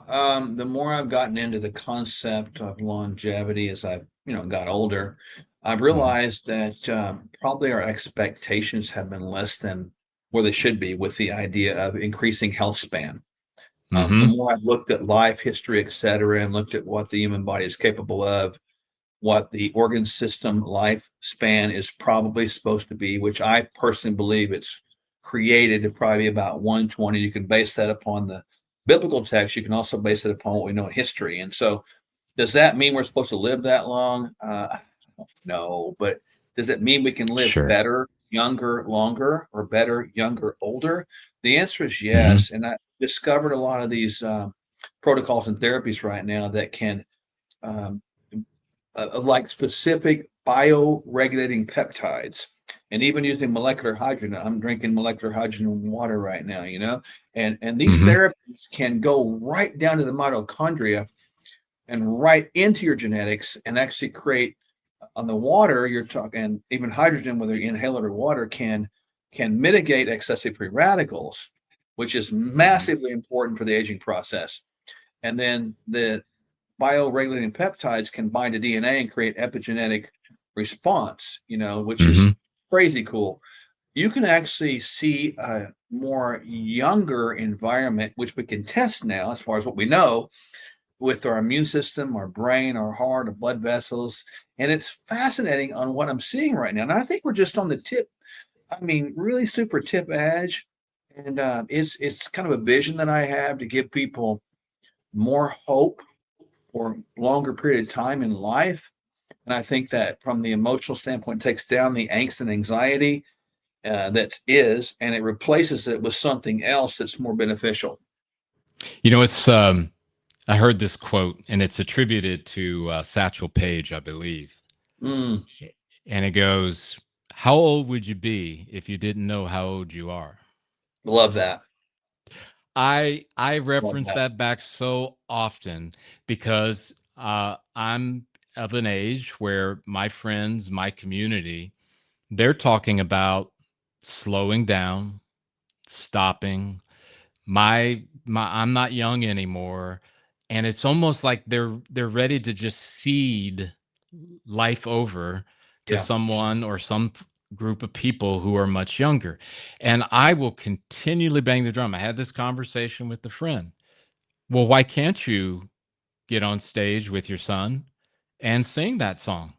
The more I've gotten into the concept of longevity as I've, got older, I've Mhm. realized that probably our expectations have been less than where they should be with the idea of increasing health span. The Mhm. more I've looked at life history, et cetera, and looked at what the human body is capable of, what the organ system lifespan is probably supposed to be, which I personally believe it's created to probably be about 120. You can base that upon the biblical text. You can also base it upon what we know in history. And so, does that mean we're supposed to live that long? No, but does it mean we can live Sure. better, younger, longer, or better, younger, older? The answer is Mhm. yes. And I discovered a lot of these protocols and therapies right now that can um, like specific bioregulating peptides and even using molecular hydrogen. I'm drinking molecular hydrogen water right now, and these Mhm. therapies can go right down to the mitochondria and right into your genetics and actually create on the water you're talking, and even hydrogen, whether you inhale it or water, can mitigate excessive free radicals, which is Mhm. massively important for the aging process. And then the bioregulating peptides can bind to DNA and create epigenetic response, which is Mhm. crazy cool. You can actually see a more younger environment, which we can test now as far as what we know with our immune system, our brain, our heart, our blood vessels. And it's fascinating on what I'm seeing right now. And I think we're just on the tip, I mean, really super tip edge. And it's kind of a vision that I have to give people more hope for a longer period of time in life. And I think that from the emotional standpoint, takes down the angst and anxiety that is, and it replaces it with something else that's more beneficial. It's I heard this quote and it's attributed to Satchel Paige, I believe. Mm, And it goes, "How old would you be if you didn't know how old you are?" love that. I Love reference that. that back so often because I'm of an age where my friends, my community, they're talking about slowing down, stopping. I'm not young anymore, and it's almost like they're ready to just cede life over to Yeah. someone or some group of people who are much younger. And I will continually bang the drum. I had this conversation with a friend. Well, why can't you get on stage with your son and sing that song?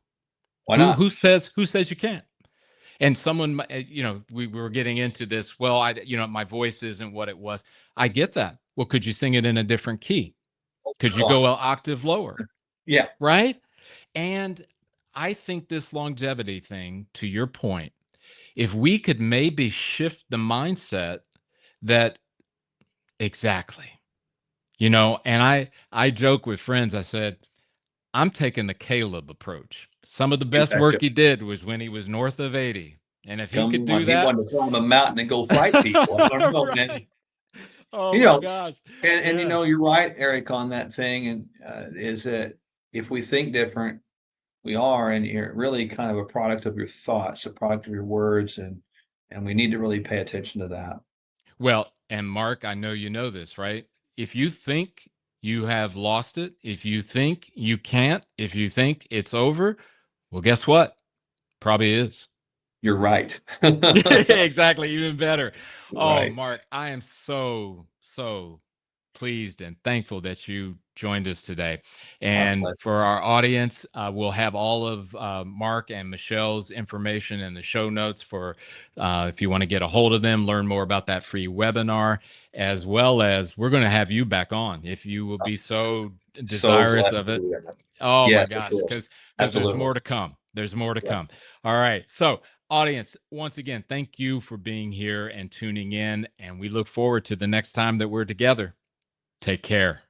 Why not? Who says you can't? And we were getting into this. Well, my voice isn't what it was. I get that. Well, could you sing it in a different key? Could you Come on. go an octave lower? Yeah. Right? And I think this longevity thing, to your point, if we could maybe shift the mindset that exactly, and I joke with friends, I said, I'm taking the Caleb approach. Some of the You best betcha. work he did was when he was north of 80. And if he could Come do on. He that, wanted to climb a mountain and go fight people. I don't know, man. right. Oh You my know, gosh. and Yeah. you're right, Eric, on that thing. And is that if we think different, we are, and you're really kind of a product of your thoughts, a product of your words, and we need to really pay attention to that. Well, and Mark, I know you know this, right? If you think you have lost it, if you think you can't, if you think it's over, well, guess what? Probably is. You're right. Exactly, even better. Oh, Right. Mark, I am so pleased and thankful that you joined us today. My And pleasure. for our audience, we'll have all of Mark and Michelle's information in the show notes for if you want to get a hold of them, learn more about that free webinar, as well as we're going to have you back on if you will be so So desirous blessed of to it. be there. Oh my Yes, of gosh, course. because there's Absolutely. more to come. There's more to Yeah. come. All right. So, audience, once again, thank you for being here and tuning in. And we look forward to the next time that we're together. Take care.